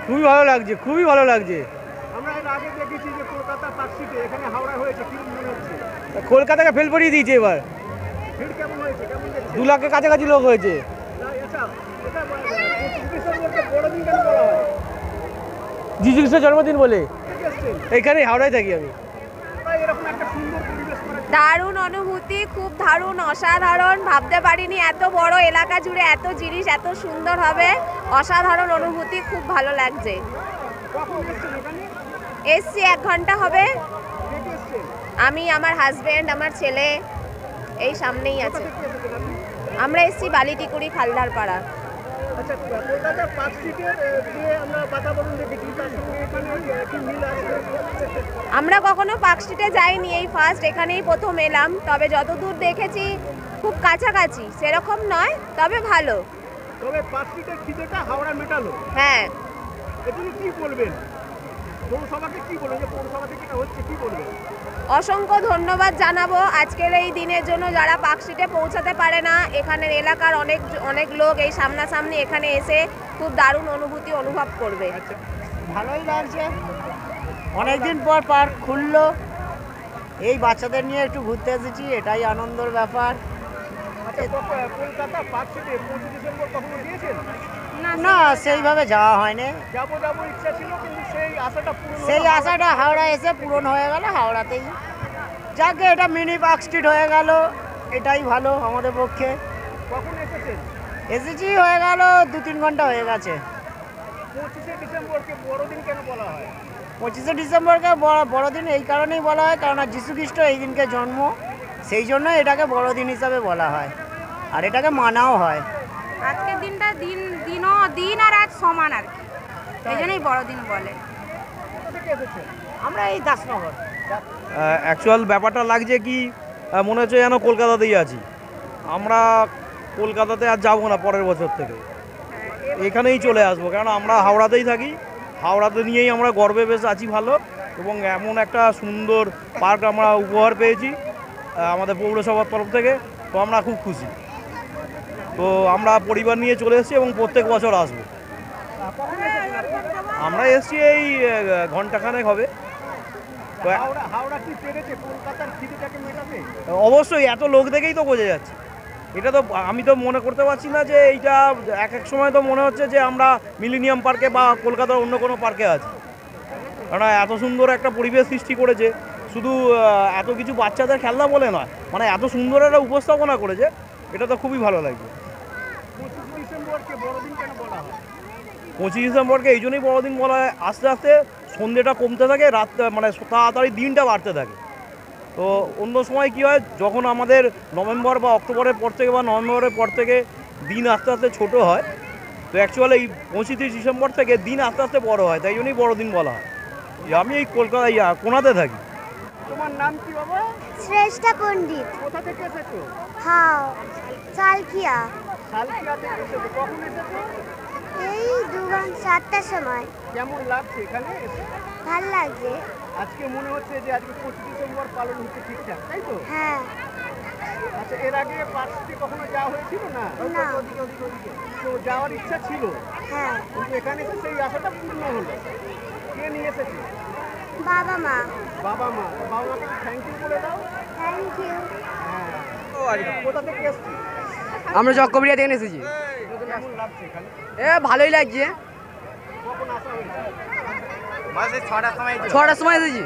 খুবই ভালো লাগছে, খুবই ভালো লাগছে। আমরা এর আগে দেখেছি যে কলকাতা পার্কশিটে এখানে হাওড়া হয়েছে, কি মনে হচ্ছে? কলকাতাকে ফেল পড়িয়ে দিয়েছে এবার। ভিড় কেমন হয়েছে, কেমন দেখছেন? 2 লাখের কাছাকাছি লোক হয়েছে। আচ্ছা, এটা 25 ডিসেম্বরকে বড়দিন কেন বলা হয়? যিশু খ্রিস্টের জন্মদিন বলে। ঠিক এসছেন? এইখানে হাওড়ায় থাকি আমি। তাই এরকম একটা সুন্দর পরিবেশ করা দারুণ অনুভূতি, খুব দারুণ, অসাধারণ। ভাবতে পারিনি এত বড় এলাকা জুড়ে এত জিনিস এত সুন্দর হবে। অসাধারণ অনুভূতি, খুব ভালো লাগছে। কখন এসছেন এখানে? এসছি 1 ঘন্টা হবে। কে কে এসছেন? আমি, আমার হাজবেন্ড, আমার ছেলে এই সামনেই কোথা আছে। থেকে এসেছেন আপনি? আমরা এসছি বালিটিকুড়ি খালদার পাড়া। আচ্ছা, কলকাতার পার্কশিটের যে আমরা বাতাবরণ দেখেছি তার সঙ্গে এখানে কি মিল আছে? আমরা কখনো পার্ক স্ট্রিটে যাইনি, এই ফার্স্ট এখানেই প্রথম এলাম। তবে যতদূর দেখেছি খুব কাছাকাছি, সেরকম নয়, তবে ভালো। তবে পার্কশিটের খিদেটা হাওড়া মেটালো। হ্যাঁ, এজন্য কি বলবেন? পৌরসভাকে কি বলবেন, যে পৌরসভা থেকে এটা হচ্ছে, কি বলবেন? অসংখ্য ধন্যবাদ জানাবো আজকের এই দিনের জন্য, যারা পার্ক স্ট্রিটে পৌঁছাতে পারে না। এখানের এলাকার অনেক লোক এই সামনাসামনি এখানে এসে খুব দারুণ অনুভূতি অনুভব করবে। আচ্ছা, ভালোই লাগছে, অনেকদিন পর পার্ক খুললো, এই বাচ্চাদের নিয়ে একটু ঘুরতে এসেছি, এটাই আনন্দের ব্যাপার। আচ্ছা, কলকাতা পার্কশিটে 25 ডিসেম্বর কখনো গিয়েছেন? না, সেইভাবে যাওয়া হয়নি। যাবো ইচ্ছা ছিল, কিন্তু সেই আশাটা পূরণ হলো সেই না। আশাটা হাওড়া এসে পূরণ হয়ে গেল, হাওড়াতেই যাকে এটা মিনি পার্ক স্ট্রিট হয়ে গেল, এটাই ভালো আমাদের পক্ষে। কখন এসেছেন? এসেছি হয়ে গেল 2-3 ঘন্টা হয়ে গেছে। 25শে ডিসেম্বরকে বড়দিন কেন বলা হয়? 25শে ডিসেম্বরকে বড়দিন এই কারণেই বলা হয়, কারণ যীশু খ্রিস্ট এই দিনকে জন্ম, সেই জন্য এটাকে বড়দিন হিসাবে বলা হয়, আর এটাকে মানাও হয়। আজকের দিনটা দিন আর রাত সমান আর কি, এই জন্যই বড়দিন বলে। কোথা থেকে এসেছেন? আমরা এই দাসনগর। অ্যাকচুয়াল ব্যাপারটা লাগছে কি, মনে হচ্ছে যেন কলকাতাতেই আছি। আমরা কলকাতাতে আর যাবো না পরের বছর থেকে, এখানেই চলে আসবো, কারণ আমরা হাওড়াতেই থাকি। হাওড়াতে নিয়েই আমরা গর্বে বেশ আছি ভালো, এবং এমন একটা সুন্দর পার্ক আমরা উপহার পেয়েছি আমাদের পৌরসভার তরফ থেকে, তো আমরা খুব খুশি। তো আমরা পরিবার নিয়ে চলে এসেছি এবং প্রত্যেক বছর আসবো। কখন এসেছেন আপনি? আমরা এসেছি এই ঘন্টাখানেক হবে। তো হাওড়া কি পেরেছে কলকাতার খিদেটাকে মেটাতে? অবশ্যই এত লোক দেখেই তো বোঝা যাচ্ছে। এটা তো আমি তো মনে করতে পারছি না যে এইটা এক সময় তো মনে হচ্ছে যে আমরা মিলেনিয়াম পার্কে বা কলকাতার অন্য কোনো পার্কে আছি, কারণ এত সুন্দর একটা পরিবেশ সৃষ্টি করেছে। শুধু এত কিছু বাচ্চাদের খেলনা বলে নয়, মানে এত সুন্দর একটা উপস্থাপনা করেছে, এটা তো খুবই ভালো লাগবে। 25 ডিসেম্বরকে বড়দিন কেন বলা হয়? 25 ডিসেম্বরকে এই জন্যই বড়দিন বলা হয়, আস্তে আস্তে সন্ধ্যেটা কমতে থাকে, রাত মানে তাড়াতাড়ি দিনটা বাড়তে থাকে। তো অন্য সময় কী হয়, যখন আমাদের নভেম্বর বা অক্টোবরের পর থেকে বা নভেম্বরের পর থেকে দিন আস্তে আস্তে ছোটো হয়, তো অ্যাকচুয়ালি এই 25 ডিসেম্বর থেকে দিন আস্তে আস্তে বড় হয়, তাই জন্যই বড়দিন বলা হয়। আমি এই কলকাতায় কোনাতে থাকি। তোমার নাম কি বাবা? শ্রেষ্ঠা পণ্ডিত। কোথা থেকে এসেছো? হ্যাঁ, সালকিয়া। সালকিয়া থেকে এসেছো। কখন এসেছো? এই 7টার সময়। কেমন লাগছে এখানে এসে? ভাল লাগছে। আজকে মনে হচ্ছে যে আজকে 25 ডিসেম্বর পালন হচ্ছে ঠিকঠাক, তাই তো? হ্যাঁ। আচ্ছা, এর আগে পার্কশিটে কখনো যাওয়া হয়েছিল না? না। তো যাওয়ার ইচ্ছা ছিল, হ্যাঁ। কিন্তু এখানে এসে সেই আশাটা পূর্ণ হলো। কে নিয়ে এসেছে? বাবা মা। বাবা মা। বাবা মাকে থ্যাংক ইউ বলে দাও। Thank you. হ্যাঁ। কোথা থেকে এসছি? আমরা চক্রবিড়িয়া থেকে এসেছি। কেমন লাগছে এখানে? ভালোই লাগছে। কখন আসা হয়েছে? 6টার সময় এসেছি।